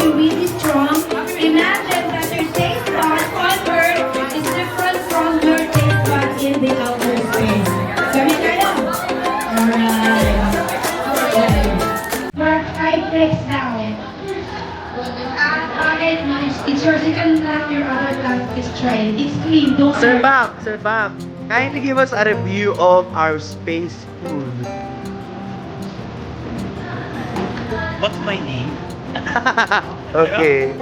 be really strong. Imagine that your taste bud on Earth is different from your taste bud in the outer space. Sabi kayo? Alright. Okay. Mark 5 breaks down. It's yours. You can let your other class is tried. It's clean. Don't Sir hurt. Bam, Sir Bam, kindly give us a review of our space food. What's my name? Okay.